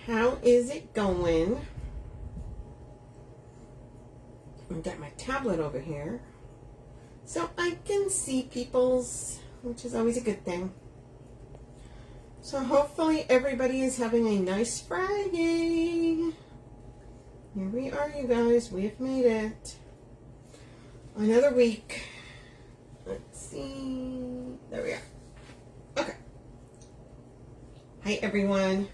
How is it going? I've got my tablet over here so I can see people's, which is always a good thing. So hopefully everybody is having a nice Friday. Here we are, you guys. We have made it. Another week. Let's see. There we are. Okay. Hi, everyone.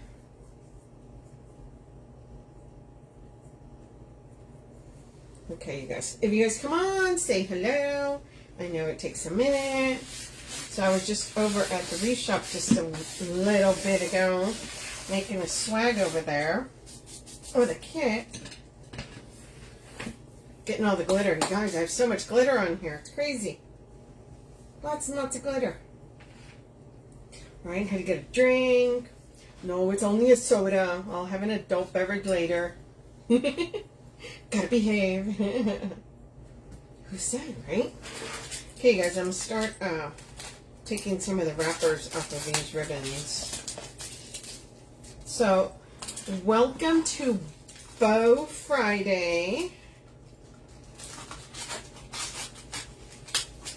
Okay, you guys. If you guys come on, say hello. I know it takes a minute. So I was just over at the Wreath Shop just a little bit ago, making a swag over there. Oh, the kit. Getting all the glitter. You guys, I have so much glitter on here. It's crazy. Lots and lots of glitter. All right, had to get a drink. No, it's only a soda. I'll have an adult beverage later. Gotta behave. Who said, right? Okay, guys, I'm going to start taking some of the wrappers off of these ribbons. So, welcome to Bow Friday.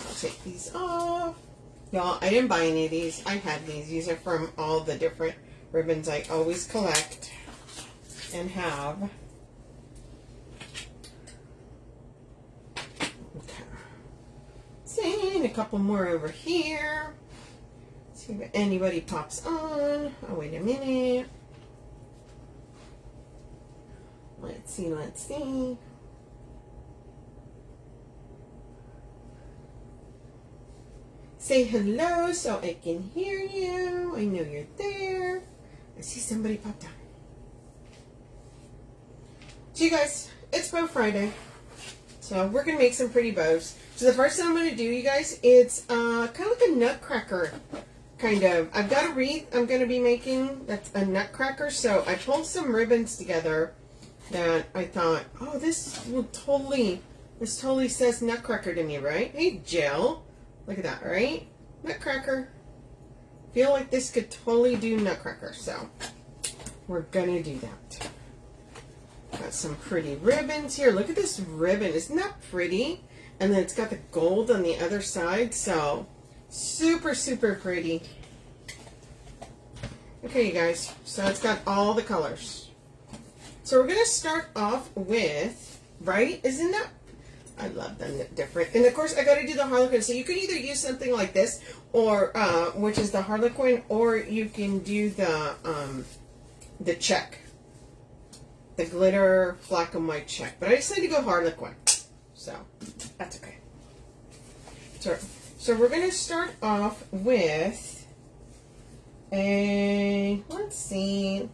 I'll take these off. Y'all, I didn't buy any of these. I had these. These are from all the different ribbons I always collect and have. And a couple more over here. See if anybody pops on. Oh, wait a minute. Let's see, let's see. Say hello so I can hear you. I know you're there. I see somebody popped on. So you guys, it's Bow Friday. So we're going to make some pretty bows. So the first thing I'm going to do, you guys, it's kind of like a nutcracker, kind of. I've got a wreath I'm going to be making that's a nutcracker. So I pulled some ribbons together that I thought, oh, this totally says nutcracker to me, right? Hey, Jill. Look at that, right? Nutcracker. Feel like this could totally do nutcracker. So we're going to do that. Got some pretty ribbons here. Look at this ribbon. Isn't that pretty? And then it's got the gold on the other side. So, super, super pretty. Okay, you guys. So, it's got all the colors. So, we're going to start off with, right? Isn't that? I love them different. And, of course, I got to do the Harlequin. So, you could either use something like this, or which is the Harlequin, or you can do the check. The glitter black and white check. But I decided to go Harlequin. So, that's okay. So we're going to start off with a, let's see,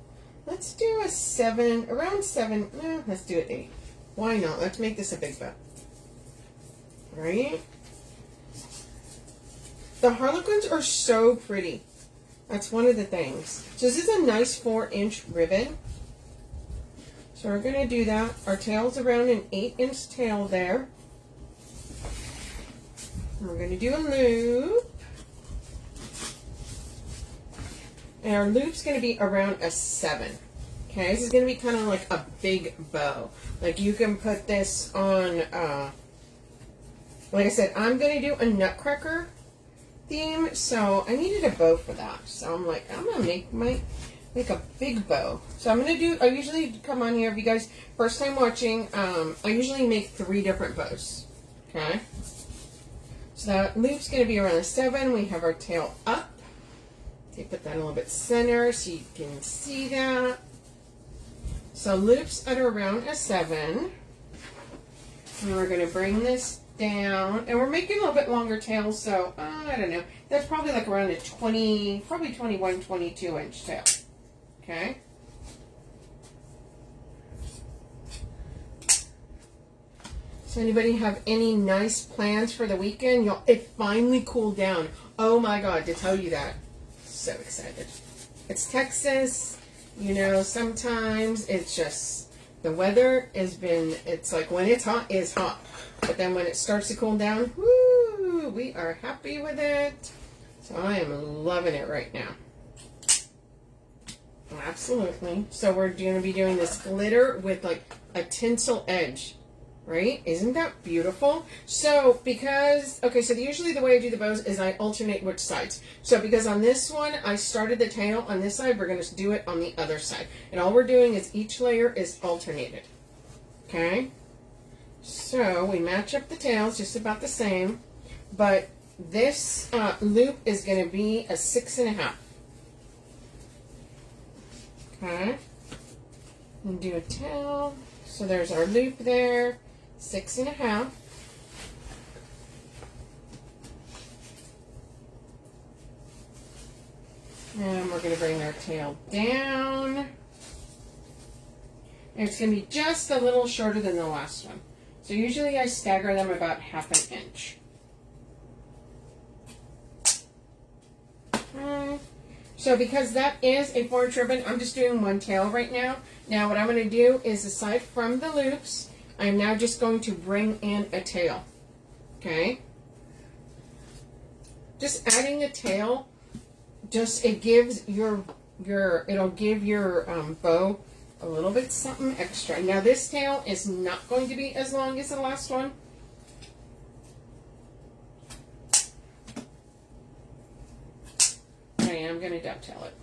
let's do a 7, around 7, let's do it 8. Why not? Let's make this a big bow. Right? The Harlequins are so pretty. That's one of the things. So this is a nice 4-inch ribbon. So we're going to do that. Our tail's around an 8-inch tail there. And we're going to do a loop. And our loop's going to be around a 7. Okay, this is going to be kind of like a big bow. Like you can put this on, like I said, I'm going to do a nutcracker theme. So I needed a bow for that. So I'm like, I'm going to make a big bow. So I'm going to do, I usually come on here, if you guys, first time watching, I usually make 3 different bows. Okay. So that loop's going to be around a 7. We have our tail up. Okay, put that a little bit center so you can see that. So loops at around a 7. And we're going to bring this down. And we're making a little bit longer tail, so I don't know. That's probably like around a 20, probably 21, 22 inch tail. Okay. So anybody have any nice plans for the weekend? Y'all, it finally cooled down. Oh my God, to tell you that. So excited. It's Texas. You know, sometimes it's just, the weather has been, it's like when it's hot, it's hot. But then when it starts to cool down, woo, we are happy with it. So I am loving it right now. Absolutely. So we're going to be doing this glitter with like a tinsel edge, right? Isn't that beautiful? So because, okay, so usually the way I do the bows is I alternate which sides. So because on this one, I started the tail on this side, we're going to do it on the other side. And all we're doing is each layer is alternated. Okay? So we match up the tails just about the same, but this loop is going to be a 6.5. Okay, and do a tail. So there's our loop there, 6.5. And we're going to bring our tail down. And it's going to be just a little shorter than the last one. So usually I stagger them about 1/2 inch. Okay. So because that is a 4-inch ribbon, I'm just doing one tail right now. Now what I'm going to do is, aside from the loops, I'm now just going to bring in a tail. Okay? Just adding a tail, it gives it'll give your bow a little bit something extra. Now this tail is not going to be as long as the last one. I'm going to dovetail it.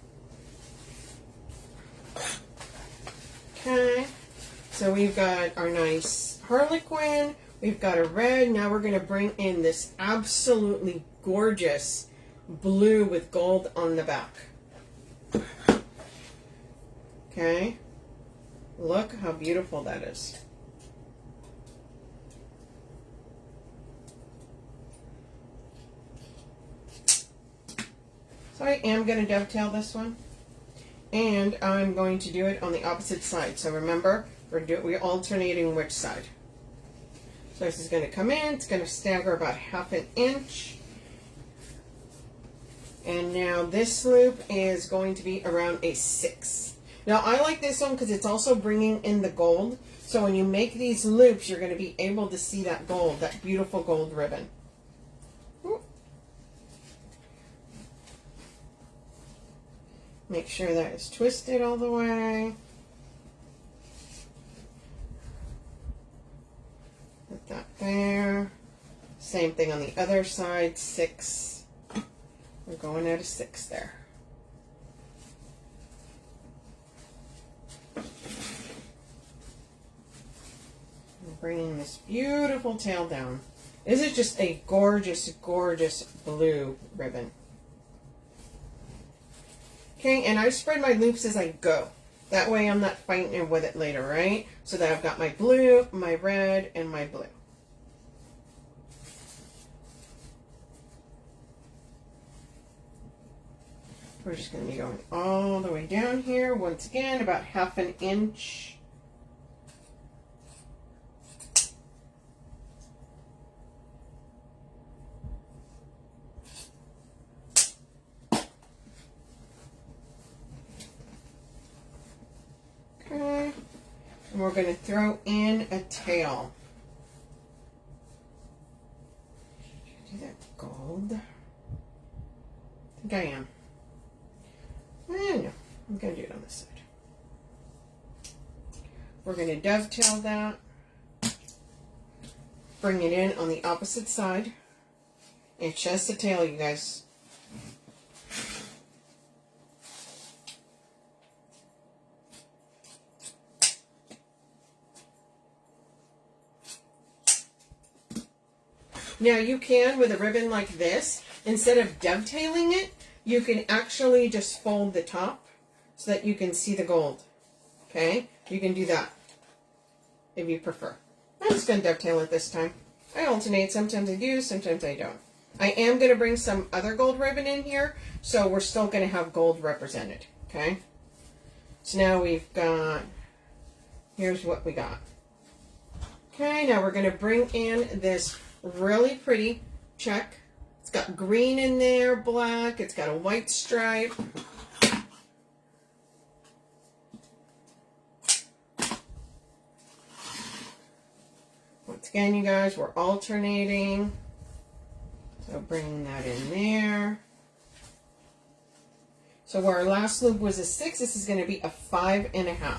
Okay, so we've got our nice harlequin, we've got a red. Now we're going to bring in this absolutely gorgeous blue with gold on the back. Okay, look how beautiful that is. So I am going to dovetail this one, and I'm going to do it on the opposite side. So remember, we're alternating which side. So this is going to come in, it's going to stagger about 1/2 inch. And now this loop is going to be around a 6. Now I like this one because it's also bringing in the gold. So when you make these loops, you're going to be able to see that gold, that beautiful gold ribbon. Make sure that is twisted all the way. Put that there. Same thing on the other side, 6. We're going at a 6 there. And bringing this beautiful tail down. This is just a gorgeous, gorgeous blue ribbon. Okay, and I spread my loops as I go. That way I'm not fighting with it later, right? So that I've got my blue, my red, and my blue. We're just going to be going all the way down here. Once again, about 1/2 inch. Okay. And we're going to throw in a tail. Should I do that gold? I think I am. No, I'm going to do it on this side. We're going to dovetail that. Bring it in on the opposite side. It's just a tail, you guys. Now you can, with a ribbon like this, instead of dovetailing it, you can actually just fold the top so that you can see the gold. Okay? You can do that if you prefer. I'm just going to dovetail it this time. I alternate. Sometimes I do, sometimes I don't. I am going to bring some other gold ribbon in here, so we're still going to have gold represented. Okay? So now we've got, here's what we got. Okay, now we're going to bring in this really pretty check. It's got green in there, black. It's got a white stripe. Once again, you guys, we're alternating. So bringing that in there. So where our last loop was a 6, this is going to be a 5.5.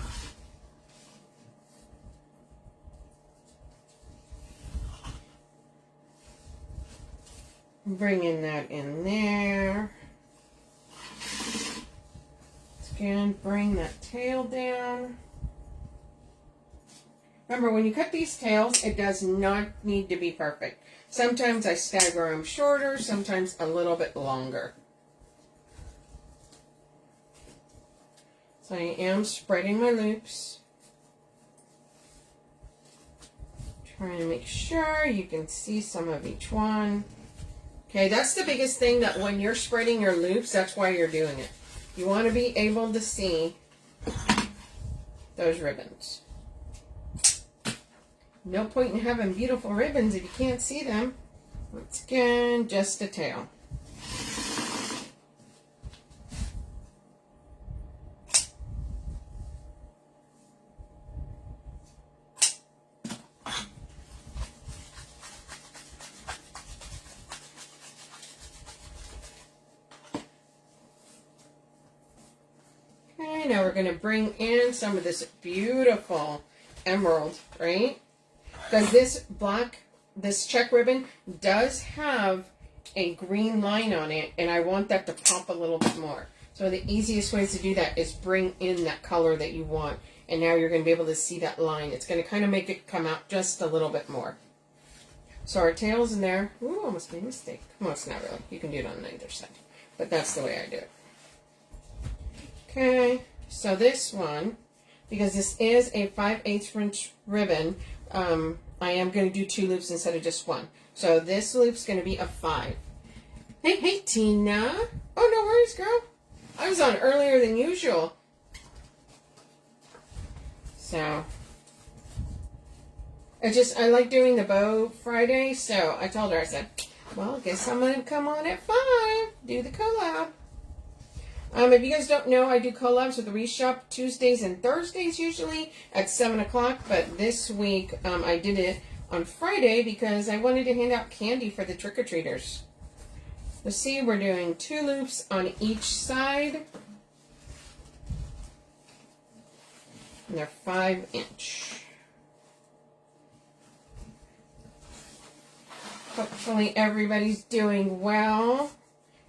Bringing that in there. Again, bring that tail down. Remember, when you cut these tails, it does not need to be perfect. Sometimes I stagger them shorter, sometimes a little bit longer. So I am spreading my loops. Trying to make sure you can see some of each one. Okay, that's the biggest thing, that when you're spreading your loops, that's why you're doing it. You want to be able to see those ribbons. No point in having beautiful ribbons if you can't see them. Once again, just a tail. Okay, now we're going to bring in some of this beautiful emerald, right? Because this check ribbon does have a green line on it, and I want that to pop a little bit more. So the easiest ways to do that is bring in that color that you want, and now you're going to be able to see that line. It's going to kind of make it come out just a little bit more. So our tail's in there. Ooh, almost made a mistake. Well, it's not really. You can do it on either side, but that's the way I do it. Okay, so this one, because this is a 5/8 inch ribbon, I am going to do 2 loops instead of just 1. So this loop's going to be a 5. Hey, Tina. Oh, no worries, girl. I was on earlier than usual. So, I like doing the bow Friday, so I told her, I said, well, I guess I'm going to come on at 5, do the collab. If you guys don't know, I do collabs with the Wreath Shop Tuesdays and Thursdays usually at 7 o'clock. But this week, I did it on Friday because I wanted to hand out candy for the trick-or-treaters. Let's see, we're doing 2 loops on each side. And they're 5 inch. Hopefully everybody's doing well.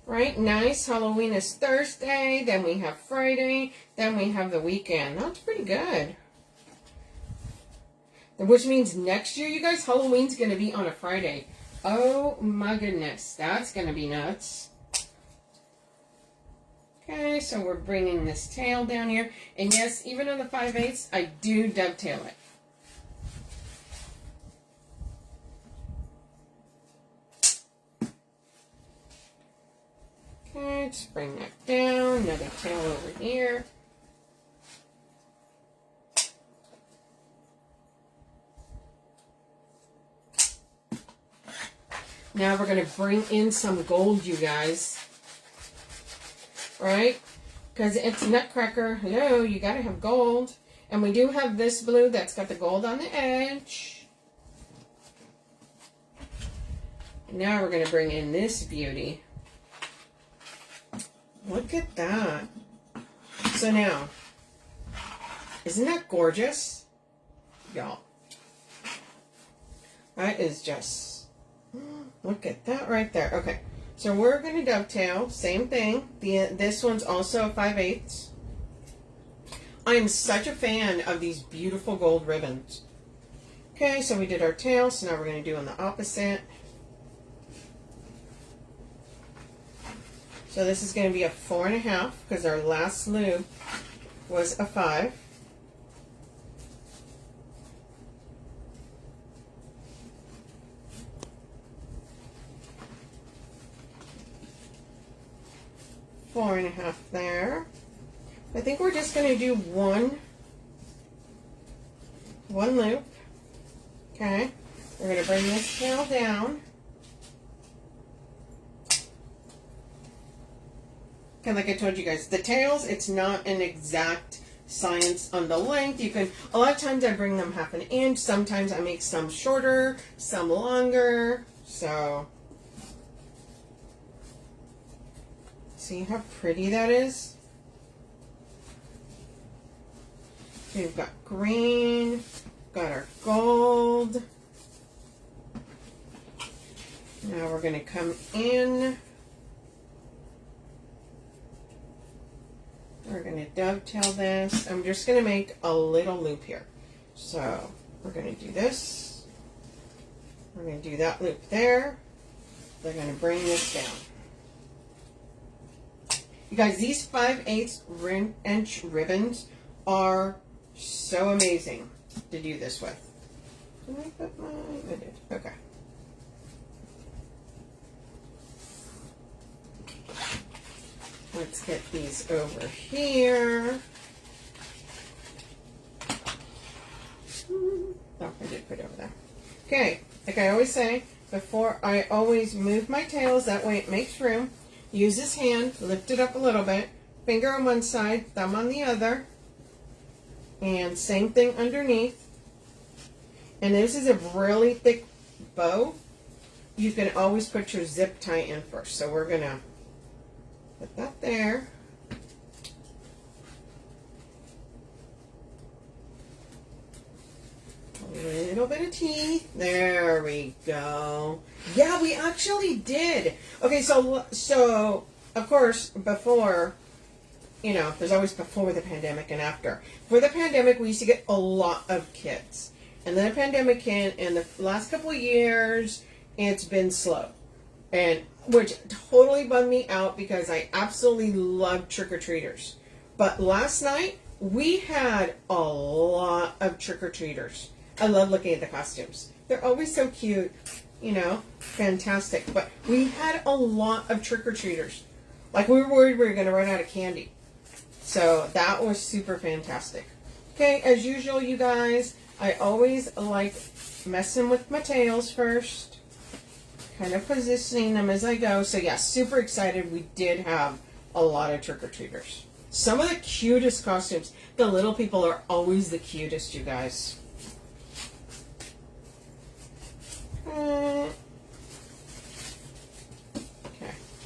Right, nice. Halloween is Thursday, then we have Friday, then we have the weekend. That's pretty good. Which means next year, you guys, Halloween's going to be on a Friday. Oh my goodness, that's going to be nuts. Okay, so we're bringing this tail down here. And yes, even on the 5/8, I do dovetail it. Okay, just bring that down. Another tail over here. Now we're going to bring in some gold, you guys. Right? Because it's Nutcracker. Hello, you got to have gold. And we do have this blue that's got the gold on the edge. And now we're going to bring in this beauty. Look at that. So now, isn't that gorgeous? Y'all. That is just, look at that right there. Okay, so we're going to dovetail. Same thing. This one's also 5/8. I'm such a fan of these beautiful gold ribbons. Okay, so we did our tail, so now we're going to do on the opposite. So this is going to be a 4.5 because our last loop was a 5. Four and a half there. I think we're just going to do one loop. Okay, we're going to bring this tail down. And like I told you guys, the tails, it's not an exact science on the length. You can, a lot of times I bring them 1/2 inch. Sometimes I make some shorter, some longer. So See how pretty that is? We've got green, got our gold. Now we're going to come in. We're going to dovetail this. I'm just going to make a little loop here. So we're going to do this. We're going to do that loop there. They're going to bring this down. You guys, these 5/8 inch ribbons are so amazing to do this with. Did I put my... I did. Okay. Let's get these over here. Oh, I did put it over there. Okay, like I always say, before I always move my tails, that way it makes room. Use this hand, lift it up a little bit, finger on one side, thumb on the other, and same thing underneath. And this is a really thick bow. You can always put your zip tie in first. So we're going to put that there. A little bit of teeth. There we go. Yeah, we actually did. Okay, so of course, before, you know, there's always before the pandemic and after. For the pandemic, we used to get a lot of kids. And then the pandemic hit, and the last couple of years, it's been slow. And which totally bummed me out because I absolutely love trick-or-treaters. But last night, we had a lot of trick-or-treaters. I love looking at the costumes. They're always so cute, you know, fantastic. But we had a lot of trick-or-treaters. Like, we were worried we were going to run out of candy. So that was super fantastic. Okay, as usual, you guys, I always like messing with my tails first. Kind of positioning them as I go. So yeah, super excited. We did have a lot of trick-or-treaters. Some of the cutest costumes. The little people are always the cutest, you guys. Okay.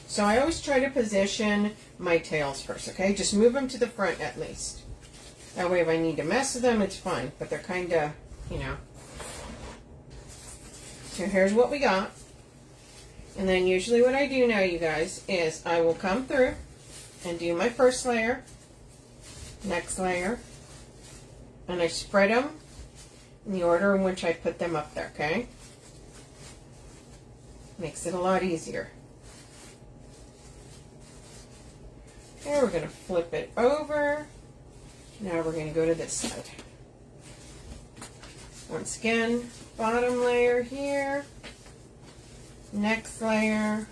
So I always try to position my tails first, okay? Just move them to the front at least. That way if I need to mess with them, it's fine. But they're kind of, you know. So here's what we got. And then usually what I do now, you guys, is I will come through and do my first layer, next layer, and I spread them in the order in which I put them up there, okay? Makes it a lot easier. Okay, we're going to flip it over. Now we're going to go to this side. Once again, bottom layer here. Next layer.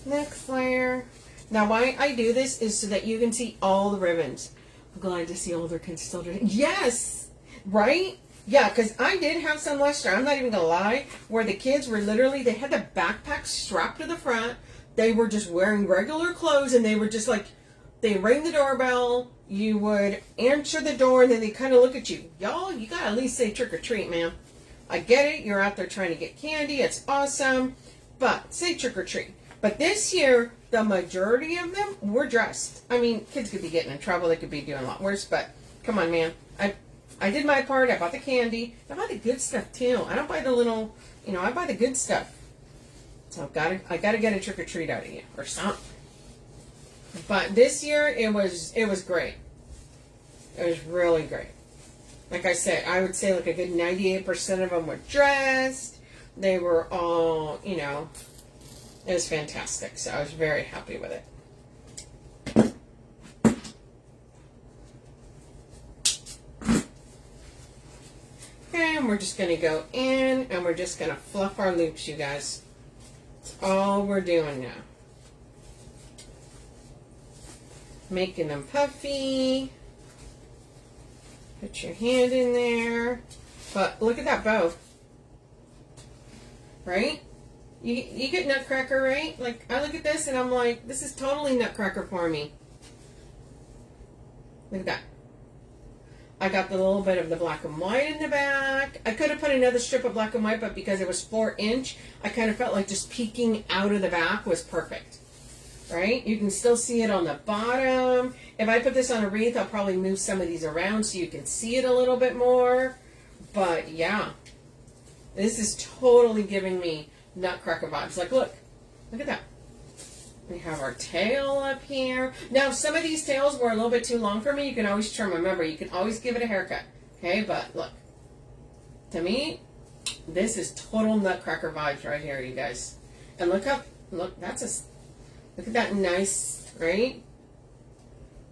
Next layer. Now why I do this is so that you can see all the ribbons. I'm glad to see all their kids still doing it. Yes! Right? Yeah, because I did have some last year, I'm not even going to lie, where the kids were literally, they had the backpack strapped to the front. They were just wearing regular clothes and they were just like, they ring the doorbell, you would answer the door, and then they kind of look at you. Y'all, you got to at least say trick or treat, man. I get it, you're out there trying to get candy, it's awesome, but say trick or treat. But this year, the majority of them were dressed. I mean, kids could be getting in trouble, they could be doing a lot worse, but come on, man. I did my part, I bought the candy, I buy the good stuff too. I don't buy the little, you know, I buy the good stuff. So I gotta get a trick or treat out of you, or something. But this year, it was great. It was really great. Like I said, I would say like a good 98% of them were dressed. They were all, you know, it was fantastic. So I was very happy with it. And we're just going to go in and we're just going to fluff our loops, you guys. That's all we're doing now. Making them puffy. Put your hand in there. But look at that bow. Right? You get Nutcracker, right? Like, I look at this and I'm like, this is totally Nutcracker for me. Look at that. I got the little bit of the black and white in the back. I could have put another strip of black and white, but because it was 4 inch, I kind of felt like just peeking out of the back was perfect. right? You can still see it on the bottom. If I put this on a wreath, I'll probably move some of these around so you can see it a little bit more. But yeah, this is totally giving me Nutcracker vibes. Like, look at that. We have our tail up here. Now, some of these tails were a little bit too long for me. You can always trim. Remember, you can always give it a haircut. Okay, but look. To me, this is total Nutcracker vibes right here, you guys. And look up. Look, look at that nice, right?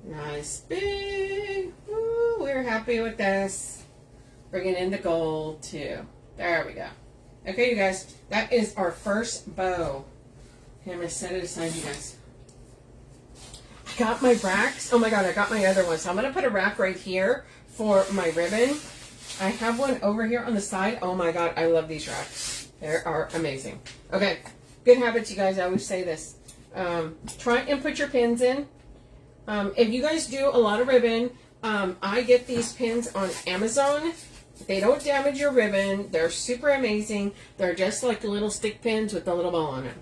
Nice big. Ooh, we're happy with this. Bringing in the gold, too. There we go. Okay, you guys. That is our first bow. Okay, I'm going to set it aside, you guys. I got my racks. Oh my god, I got my other one. So I'm going to put a rack right here for my ribbon. I have one over here on the side. Oh my god, I love these racks. They are amazing. Okay, good habits, you guys. I always say this. Try and put your pins in. If you guys do a lot of ribbon, I get these pins on Amazon. They don't damage your ribbon. They're super amazing. They're just like little stick pins with a little ball on it.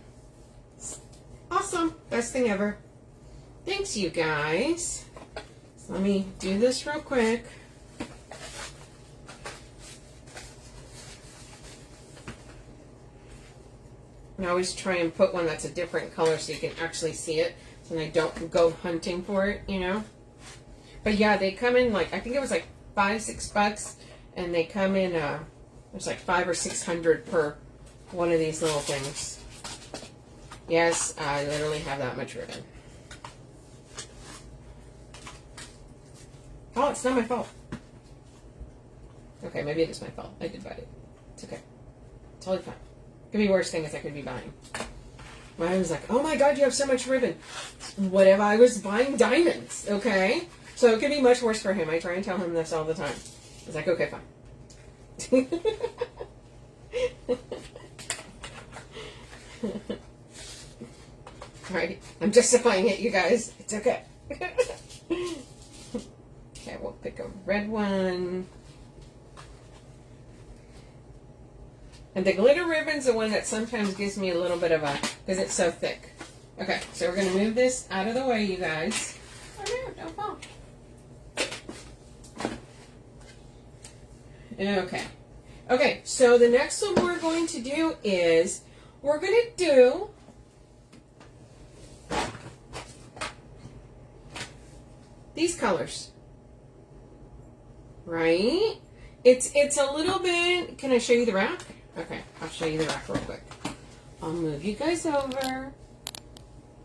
Awesome. Best thing ever. Thanks, you guys. So let me do this real quick. I always try and put one that's a different color so you can actually see it. So I don't go hunting for it, you know. But yeah, they come in like, I think it was like $5-6. And they come in, there's like 500 or 600 per one of these little things. Yes, I literally have that much ribbon. Oh, it's not my fault. Okay, maybe it is my fault. I did buy it. It's okay. Totally fine. Could be worse things I could be buying. Mine was like, oh my god, you have so much ribbon. What if I was buying diamonds? Okay? So it could be much worse for him. I try and tell him this all the time. He's like, okay, fine. Alright, I'm justifying it, you guys. It's okay. Okay, we'll pick a red one. And the glitter ribbon's the one that sometimes gives me a little bit of a, because it's so thick. Okay, so we're going to move this out of the way, you guys. Oh no, don't fall. Okay. Okay, so the next one we're going to do is, we're going to do these colors. Right? It's a little bit, can I show you the rack? Okay, I'll show you the rack real quick. I'll move you guys over.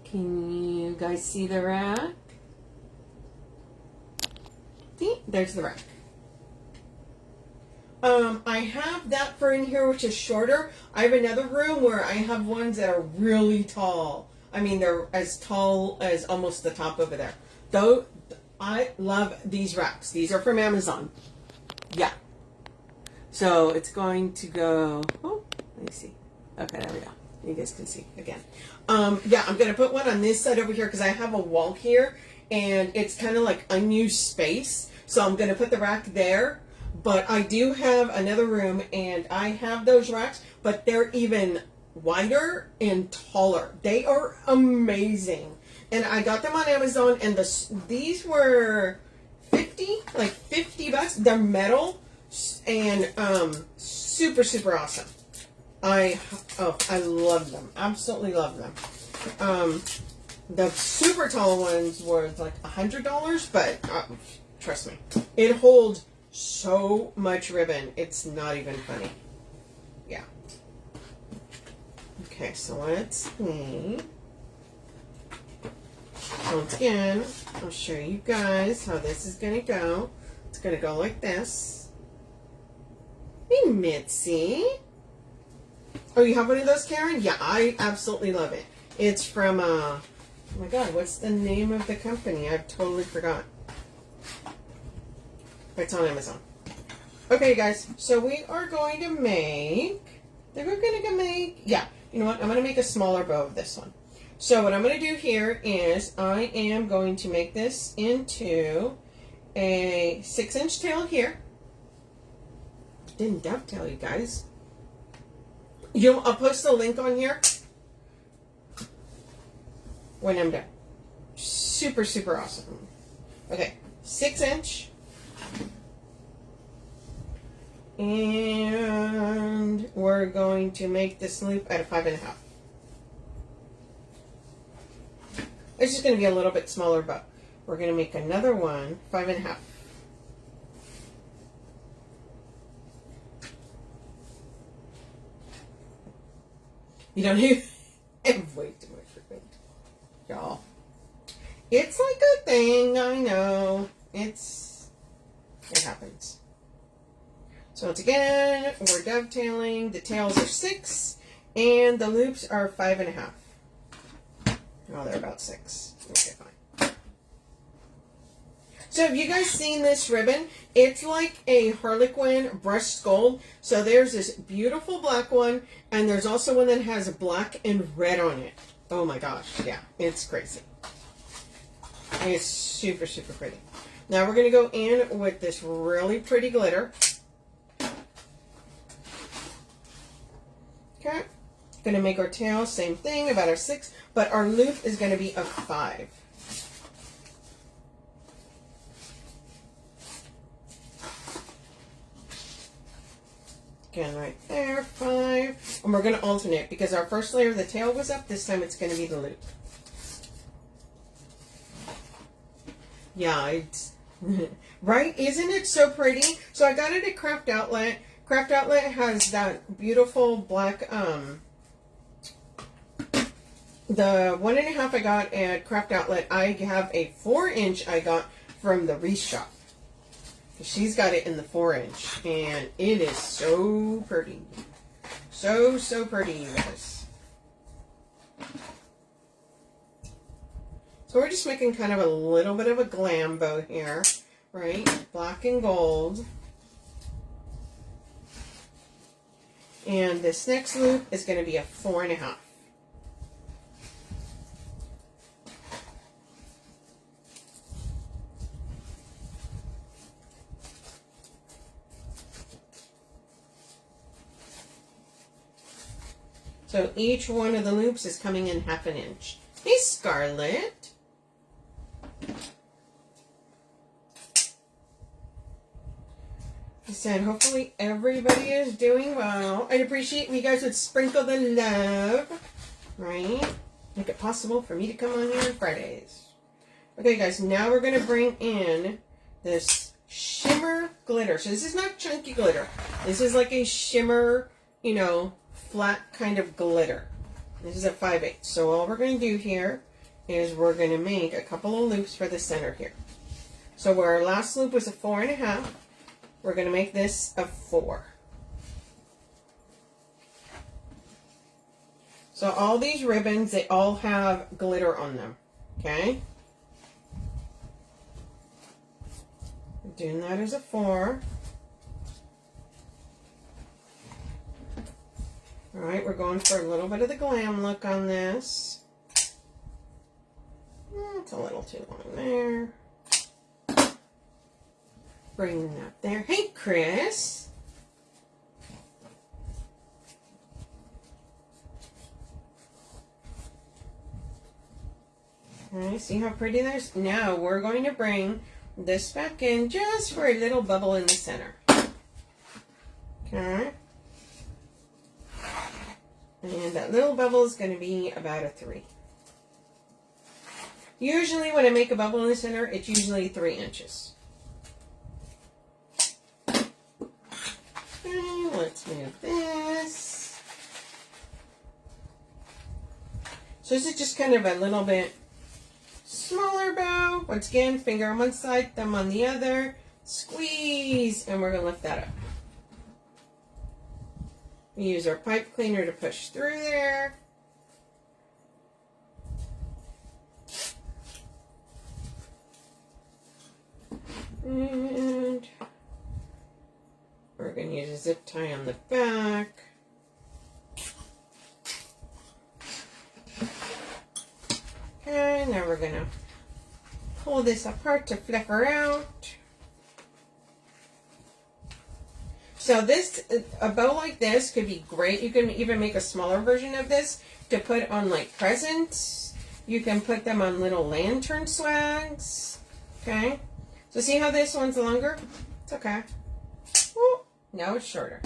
Can you guys see the rack? See, there's the rack. I have that for in here, which is shorter. I have another room where I have ones that are really tall. I mean, they're as tall as almost the top over there. Though, I love these racks. These are from Amazon. Yeah. So, it's going to go, oh, let me see. Okay, there we go. You guys can see again. Yeah, I'm going to put one on this side over here because I have a wall here and it's kind of like unused space. So I'm going to put the rack there. But I do have another room and I have those racks, but they're even wider and taller. They are amazing. And I got them on Amazon and these were $50. They're metal and super, super awesome. I love them. Absolutely love them. The super tall ones were like $100, but trust me, it holds so much ribbon. It's not even funny. Yeah. Okay, so let's see. Once again, I'll show you guys how this is going to go. It's going to go like this. Hey, Mitzi. Oh, you have one of those, Karen? Yeah, I absolutely love it. It's from, oh my god, what's the name of the company? I've totally forgot. It's on Amazon. Okay, guys, so we are going to make, yeah, you know what? I'm going to make a smaller bow of this one. So what I'm going to do here is I am going to make this into a 6-inch tail here. Didn't dovetail, you guys. I'll post a link on here. when I'm done. Super, super awesome. Okay, 6-inch. And we're going to make this loop at a 5.5. It's just going to be a little bit smaller, but we're going to make another one, 5.5. You don't even have way too much ribbon, y'all. It's like a thing, I know. It happens. So once again, we're dovetailing. The tails are 6, and the loops are 5.5. Oh, they're about 6. Okay, fine. So have you guys seen this ribbon? It's like a Harlequin brushed gold. So there's this beautiful black one, and there's also one that has black and red on it. Oh my gosh, yeah, it's crazy. It's super, super pretty. Now we're going to go in with this really pretty glitter. Okay. Going to make our tail, same thing, about our 6, but our loop is going to be a 5. Again, right there, 5. And we're going to alternate because our first layer of the tail was up. This time it's going to be the loop. Yeah, it's right? Isn't it so pretty? So I got it at Craft Outlet. Craft Outlet has that beautiful black, the 1.5 I got at Craft Outlet. I have a 4-inch I got from the Wreath Shop. She's got it in the 4-inch, and it is so pretty. So, so pretty, you guys. So we're just making kind of a little bit of a glam bow here, right? Black and gold. And this next loop is going to be a 4.5. So each one of the loops is coming in 1/2 inch. Hey, Scarlett. I said, hopefully everybody is doing well. I'd appreciate if you guys would sprinkle the love, right? Make it possible for me to come on here on Fridays. Okay, guys, now we're going to bring in this shimmer glitter. So this is not chunky glitter. This is like a shimmer, you know, flat kind of glitter. This is a 5/8. So all we're going to do here is we're going to make a couple of loops for the center here. So where our last loop was a 4.5, we're going to make this a 4. So all these ribbons, they all have glitter on them, okay? Doing that as a 4. All right, we're going for a little bit of the glam look on this. It's a little too long there. Bring that there. Hey, Chris. Okay, see how pretty that is? Now we're going to bring this back in just for a little bubble in the center. Okay. And that little bubble is going to be about a 3. Usually when I make a bubble in the center, it's usually 3 inches. Okay, let's move this. So this is just kind of a little bit smaller bow. Once again, finger on one side, thumb on the other. Squeeze, and we're going to lift that up. We use our pipe cleaner to push through there. And we're going to use a zip tie on the back. Okay, now we're going to pull this apart to flick her out. So this, a bow like this could be great. You can even make a smaller version of this to put on like presents. You can put them on little lantern swags. Okay. So see how this one's longer? It's okay. Ooh, now it's shorter.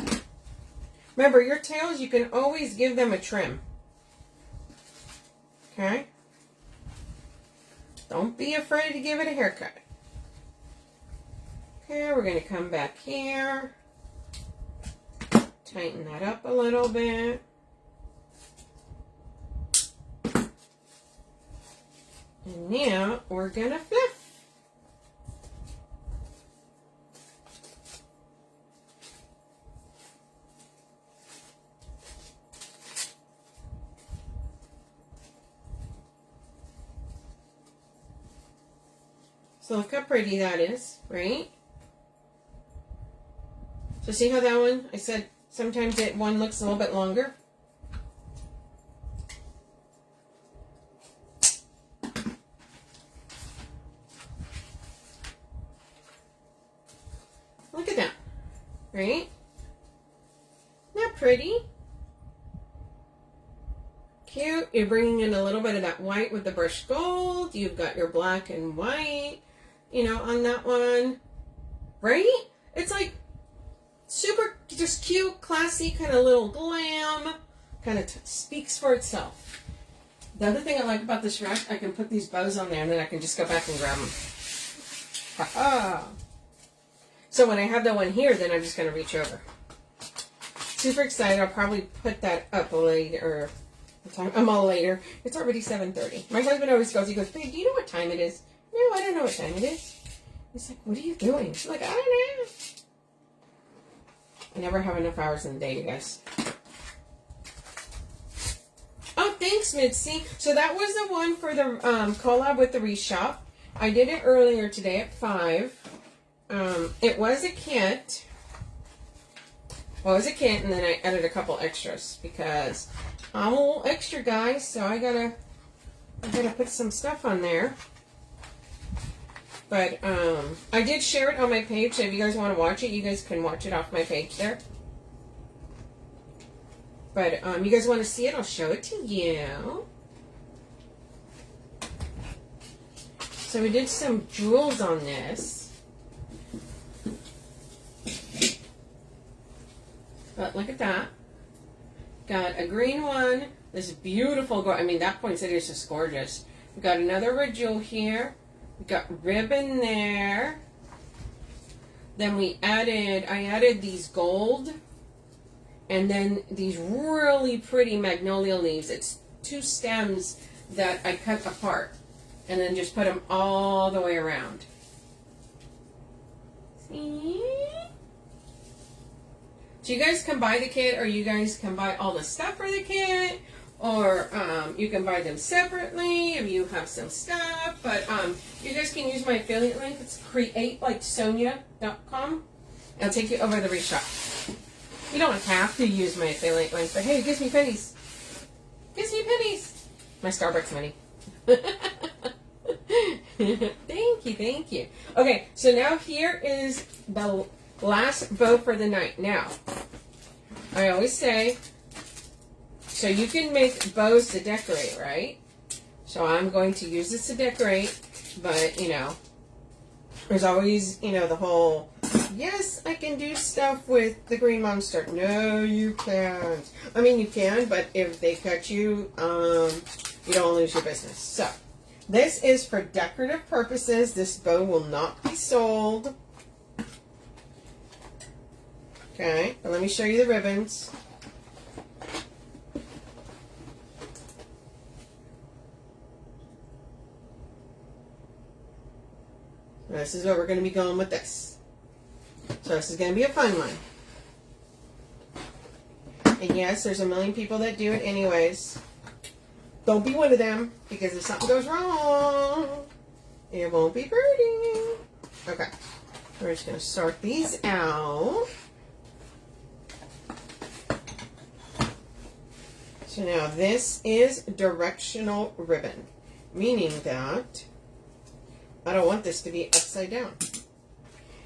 Remember, your tails, you can always give them a trim. Okay? Don't be afraid to give it a haircut. Okay, we're going to come back here. Tighten that up a little bit. And now we're going to fluff. So look how pretty that is, right? So see how that one, I said sometimes that one looks a little bit longer. Look at that, right? Isn't that pretty? Cute. You're bringing in a little bit of that white with the brushed gold. You've got your black and white, you know, on that one, right? It's like super just cute, classy, kind of little glam, kind of speaks for itself. The other thing I like about this rack, I can put these bows on there and then I can just go back and grab them. Ha-ha. So when I have the one here, then I'm just going to reach over. Super excited. I'll probably put that up later. I'm all later. It's already 7:30. My husband always goes, he goes, babe, do you know what time it is? No, I don't know what time it is. He's like, what are you doing? I'm like, I don't know. I never have enough hours in the day, you guys. Oh, thanks, Mitzi. So that was the one for the collab with the Wreath Shop. I did it earlier today at 5. It was a kit. Well, it was a kit, and then I added a couple extras because I'm a little extra guy, so I gotta put some stuff on there. But I did share it on my page, so if you guys want to watch it, you guys can watch it off my page there. But you guys want to see it, I'll show it to you. So we did some jewels on this. But look at that. Got a green one. This beautiful, I mean, that poinsettia is just gorgeous. We got another red jewel here. We got ribbon there. Then I added these gold. And then these really pretty magnolia leaves. It's 2 stems that I cut apart. And then just put them all the way around. See? So you guys can buy the kit, or you guys can buy all the stuff for the kit, or you can buy them separately if you have some stuff. But you guys can use my affiliate link. It's createlikesonia.com. It'll take you over to the Wreath Shop. You don't have to use my affiliate link, but hey, it gives me pennies. Gives me pennies. My Starbucks money. Thank you. Okay, so now here is the last bow for the night. Now, I always say, so you can make bows to decorate, right? So I'm going to use this to decorate, but, you know, there's always, you know, the whole, yes, I can do stuff with the green monster. No, you can't. I mean, you can, but if they cut you, you don't lose your business. So, this is for decorative purposes. This bow will not be sold. Okay, but let me show you the ribbons. This is where we're going to be going with this. So this is going to be a fun one. And yes, there's a million people that do it anyways. Don't be one of them, because if something goes wrong, it won't be pretty. Okay, we're just going to sort these out. So now this is directional ribbon, meaning that I don't want this to be upside down.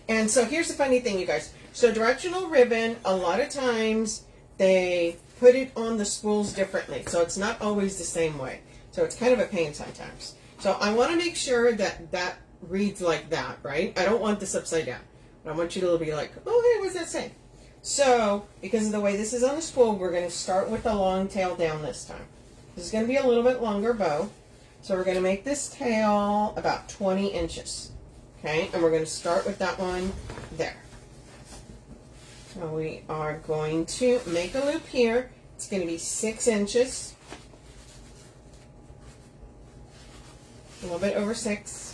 And so here's the funny thing, you guys. So directional ribbon, a lot of times they put it on the spools differently. So it's not always the same way. So it's kind of a pain sometimes. So I want to make sure that that reads like that, right? I don't want this upside down. I want you to be like, oh, hey, what does that say? So, because of the way this is on the spool, we're going to start with the long tail down this time. This is going to be a little bit longer bow. So we're going to make this tail about 20 inches. Okay, and we're going to start with that one there. So we are going to make a loop here. It's going to be 6 inches. A little bit over 6.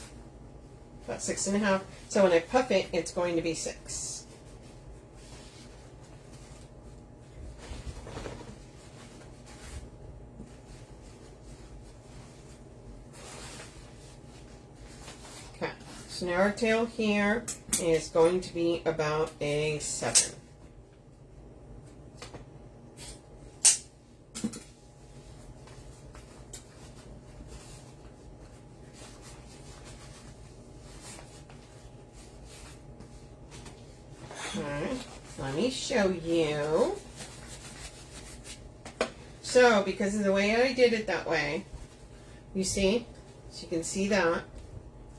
About 6.5. So when I puff it, it's going to be 6. Okay, so now our tail here is going to be about a 7. Let me show you. So, because of the way I did it that way, you see? So you can see that.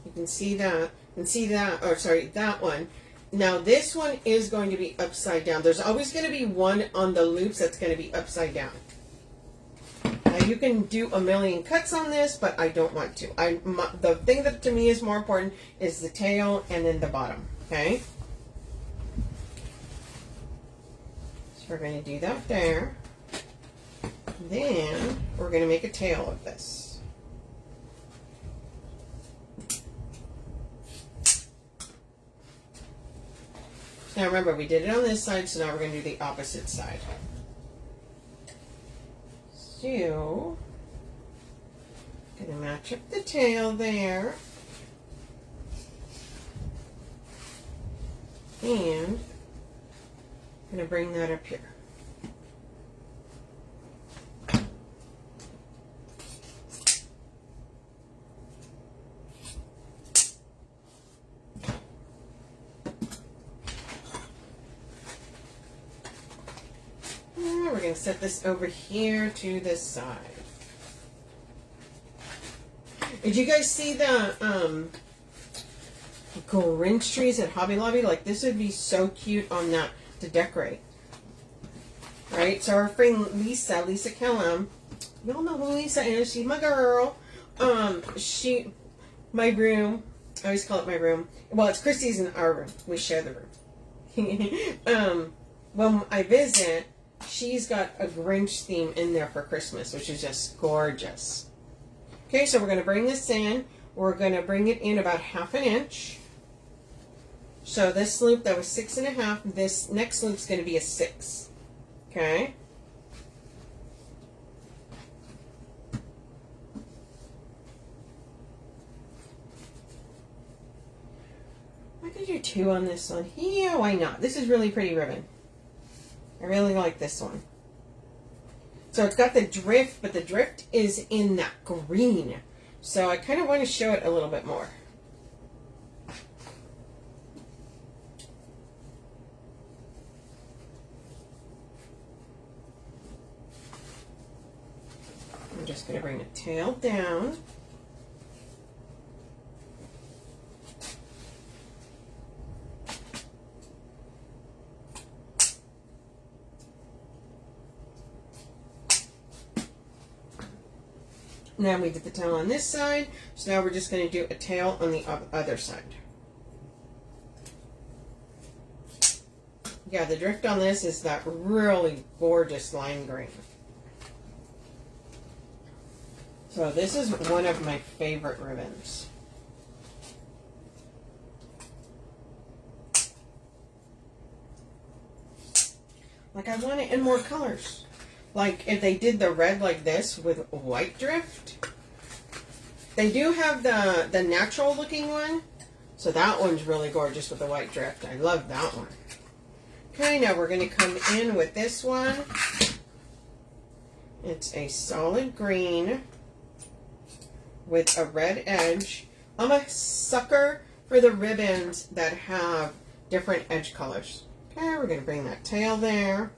You can see that. And see that. Or sorry, that one. Now this one is going to be upside down. There's always going to be one on the loops that's going to be upside down. Now you can do a million cuts on this, but I don't want to. The thing that to me is more important is the tail and then the bottom. Okay? We're going to do that there. Then we're going to make a tail of this. Now remember, we did it on this side, so now we're going to do the opposite side. So, going to match up the tail there. And I'm going to bring that up here. And we're going to set this over here to this side. Did you guys see the Grinch trees at Hobby Lobby? Like, this would be so cute on that to decorate. Right? So our friend Lisa Kellum, y'all know who Lisa is. She's my girl. My room, I always call it my room. Well, it's Christy's in our room. We share the room. When I visit, she's got a Grinch theme in there for Christmas, which is just gorgeous. Okay, so we're going to bring this in. We're going to bring it in about 1/2 inch. So this loop that was 6.5, this next loop's going to be a 6. Okay. I could do 2 on this one. Yeah, why not? This is really pretty ribbon. I really like this one. So it's got the drift, but the drift is in that green. So I kind of want to show it a little bit more. I'm just going to bring the tail down. Now we did the tail on this side, so now we're just going to do a tail on the other side. Yeah, the drift on this is that really gorgeous lime green. So this is one of my favorite ribbons. Like, I want it in more colors. Like, if they did the red like this with white drift. They do have the natural looking one. So that one's really gorgeous with the white drift. I love that one. Okay, now we're going to come in with this one. It's a solid green with a red edge. I'm a sucker for the ribbons that have different edge colors. Okay, we're going to bring that tail there.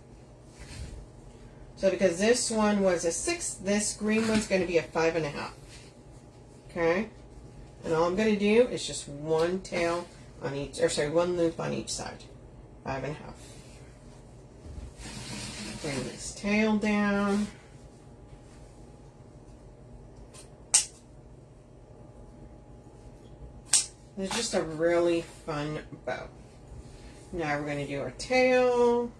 So because this one was a 6, this green one's going to be a 5.5. Okay? And all I'm going to do is just one tail on each, or sorry, one loop on each side. 5.5. Bring this tail down. It's just a really fun bow. Now we're going to do our tail.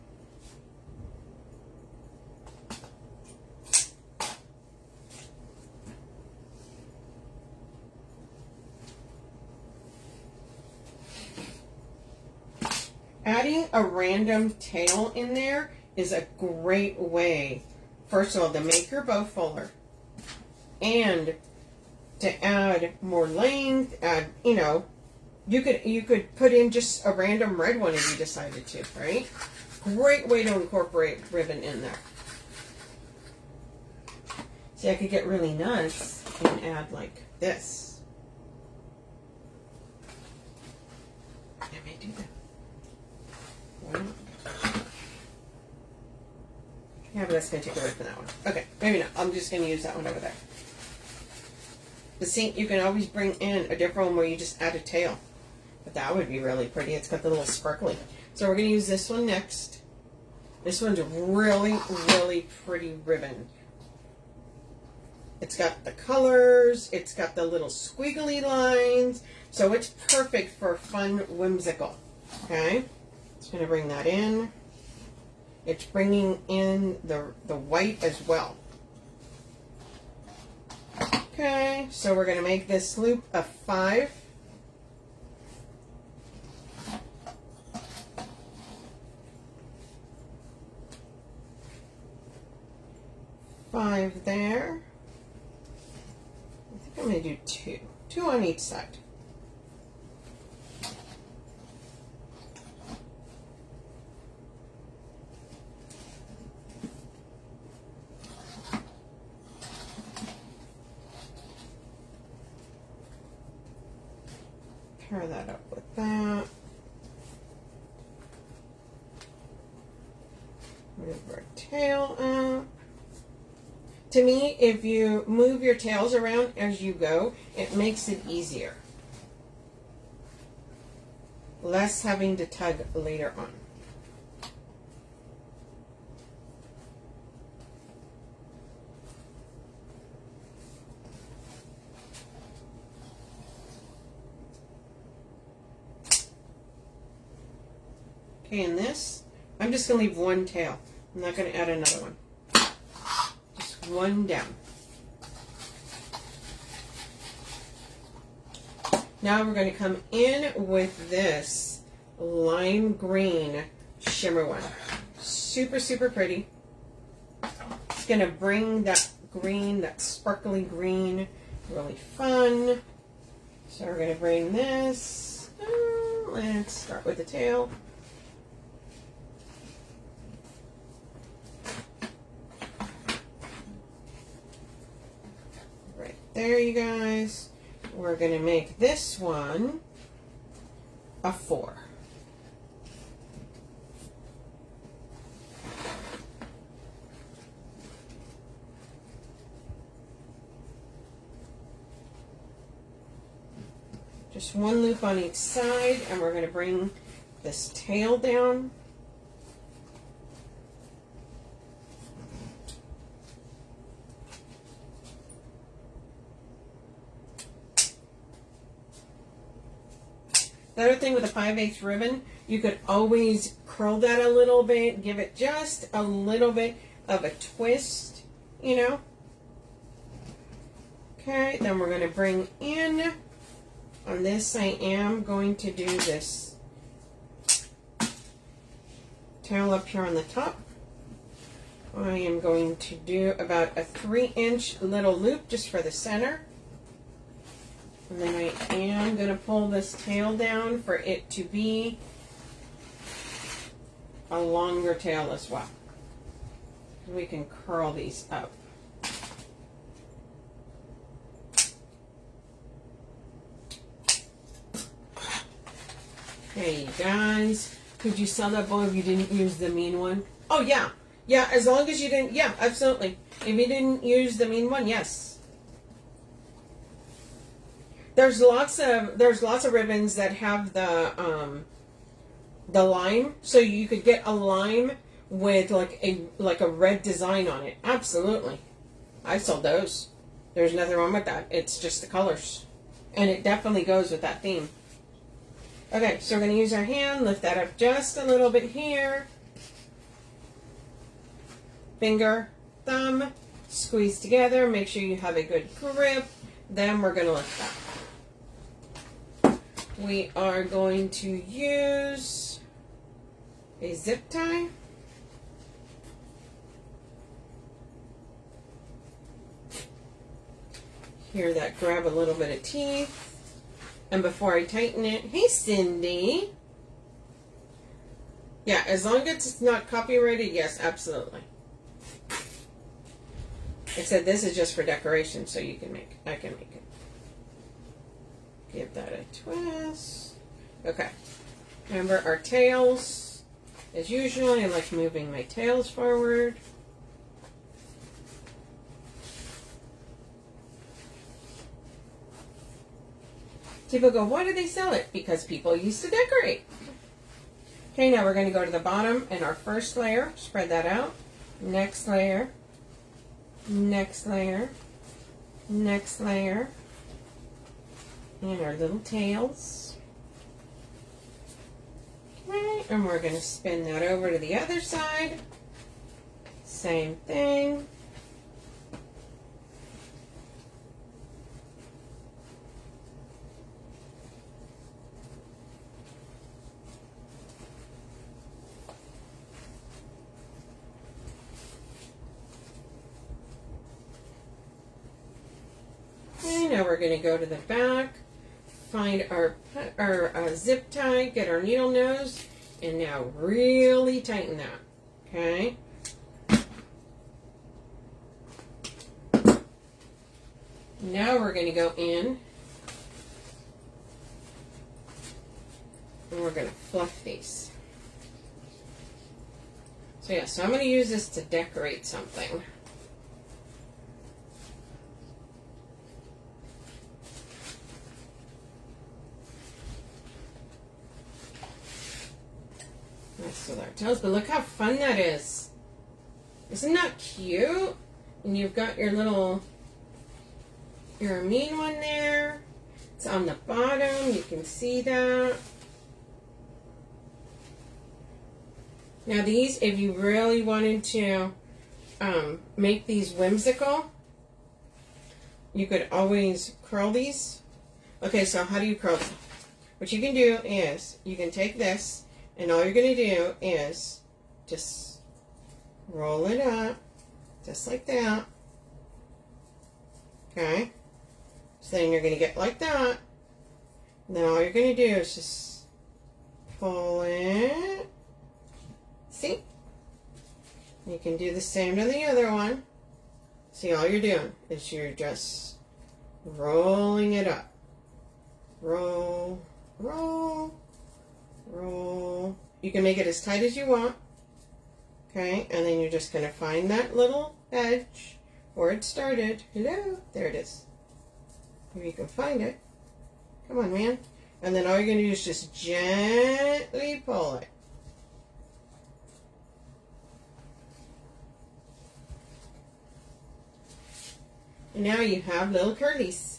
Adding a random tail in there is a great way, first of all, to make your bow fuller and to add more length. Add, you know, you could put in just a random red one if you decided to, right? Great way to incorporate ribbon in there. See, I could get really nuts and add like this. I may do that. Why not? Yeah, but that's going to take away from that one. Okay, maybe not. I'm just going to use that one over there. The see, you can always bring in a different one where you just add a tail. But that would be really pretty. It's got the little sparkly. So we're going to use this one next. This one's a really, really pretty ribbon. It's got the colors. It's got the little squiggly lines. So it's perfect for fun, whimsical. Okay? Just going to bring that in. It's bringing in the white as well. Okay, so we're going to make this loop a 5. Five there. I think I'm going to do 2. 2 on each side. Pair that up with that. Move our tail up. To me, if you move your tails around as you go, it makes it easier. Less having to tug later on. Okay, and this, I'm just going to leave one tail. I'm not going to add another one. Just one down. Now we're going to come in with this lime green shimmer one. Super, super pretty. It's going to bring that green, that sparkly green, really fun. So we're going to bring this. Let's start with the tail. There, you guys. We're going to make this one a 4. Just one loop on each side, and we're going to bring this tail down. The other thing with a 5/8 ribbon, you could always curl that a little bit, give it just a little bit of a twist, you know. Okay, then we're going to bring in, on this I am going to do this tail up here on the top. I am going to do about a 3-inch little loop just for the center. And then I am going to pull this tail down for it to be a longer tail as well. We can curl these up. Okay, you guys. Could you sell that bow if you didn't use the mean one? Oh, yeah. Yeah, as long as you didn't, yeah, absolutely. If you didn't use the mean one, yes. There's lots of ribbons that have the lime, so you could get a lime with like a red design on it. Absolutely. I sold those. There's nothing wrong with that. It's just the colors. And it definitely goes with that theme. Okay, so we're going to use our hand, lift that up just a little bit here. Finger, thumb, squeeze together. Make sure you have a good grip. Then we're going to lift that. We are going to use a zip tie. Hear that grab a little bit of teeth. And before I tighten it, hey Cindy. Yeah, as long as it's not copyrighted, yes, absolutely. I said this is just for decoration, so I can make it. Give that a twist. Okay. Remember our tails. As usual, I like moving my tails forward. People go, why do they sell it? Because people used to decorate. Okay, now we're going to go to the bottom and our first layer. Spread that out. Next layer. Next layer. Next layer. And our little tails. Okay, and we're going to spin that over to the other side. Same thing. Now we're going to go to the back, find our zip tie, get our needle nose, and now really tighten that, okay? Now we're going to go in, and we're going to fluff these. So yeah, so I'm going to use this to decorate something. With our toes, but look how fun that is. Isn't that cute? And you've got your mean one there. It's on the bottom. You can see that. Now these, if you really wanted to make these whimsical, you could always curl these. Okay, so how do you curl them? What you can do is you can take this, and all you're going to do is just roll it up, just like that. Okay? So then you're going to get like that. Then all you're going to do is just pull it. See? You can do the same to the other one. See, all you're doing is you're just rolling it up. Roll, roll, roll. You can make it as tight as you want. Okay, and then you're just going to find that little edge where it started. Hello, there it is. If you can find it. Come on, man. And then all you're going to do is just gently pull it. And now you have little curlies.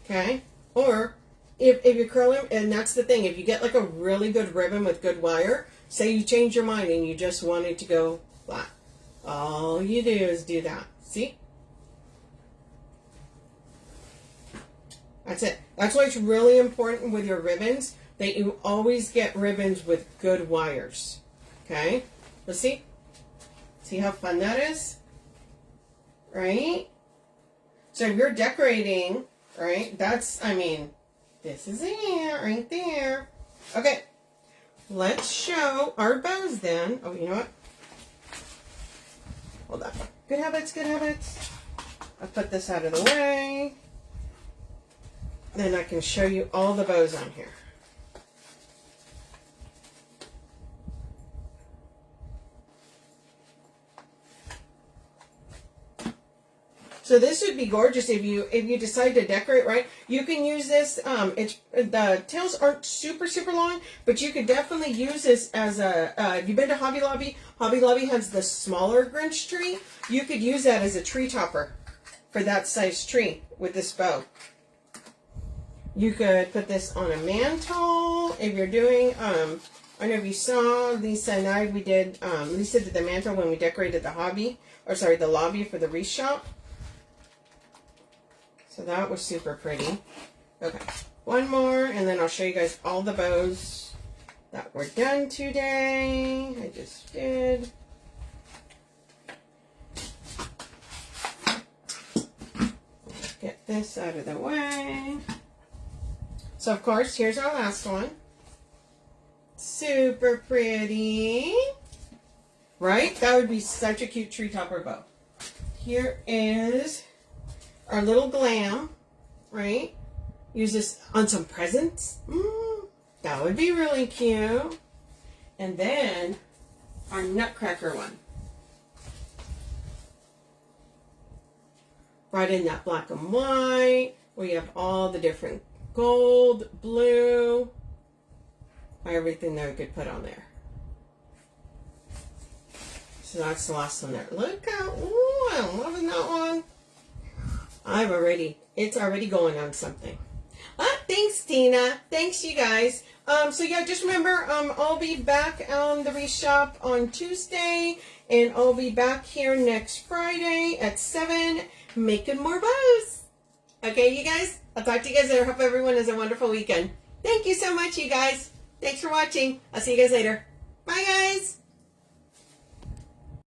Okay? Or if you curl them, and that's the thing, if you get like a really good ribbon with good wire, say you change your mind and you just want it to go flat. All you do is do that. See? That's it. That's why it's really important with your ribbons that you always get ribbons with good wires. Okay? Let's see. See how fun that is? Right? So if you're decorating, right, that's, I mean, this is it right there. Okay. Let's show our bows then. Oh, you know what? Hold on. Good habits, good habits. I'll put this out of the way. Then I can show you all the bows on here. So this would be gorgeous if you decide to decorate, right? You can use this. The tails aren't super long, but you could definitely use this as a. If you've been to Hobby Lobby, Hobby Lobby has the smaller Grinch tree. You could use that as a tree topper for that size tree with this bow. You could put this on a mantle if you're doing. I don't know if you saw Lisa and I. We did. Lisa did the mantle when we decorated the the lobby for the Wreath Shop. So that was super pretty. Okay, one more, and then I'll show you guys all the bows that were done today. I just did. Get this out of the way. So, of course, here's our last one. Super pretty. Right? That would be such a cute tree topper bow. Here is our little glam. Right? Use this on some presents. That would be really cute. And then our nutcracker one. Right in that black and white. We have all the different gold, blue, everything that we could put on there. So that's the last one there. Look how, ooh, I'm loving that one. It's already going on something. Thanks, Tina. Thanks, you guys. So yeah, just remember, I'll be back on the Wreath Shop on Tuesday, and I'll be back here next Friday at 7, making more bows. Okay, you guys? I'll talk to you guys later. Hope everyone has a wonderful weekend. Thank you so much, you guys. Thanks for watching. I'll see you guys later. Bye, guys.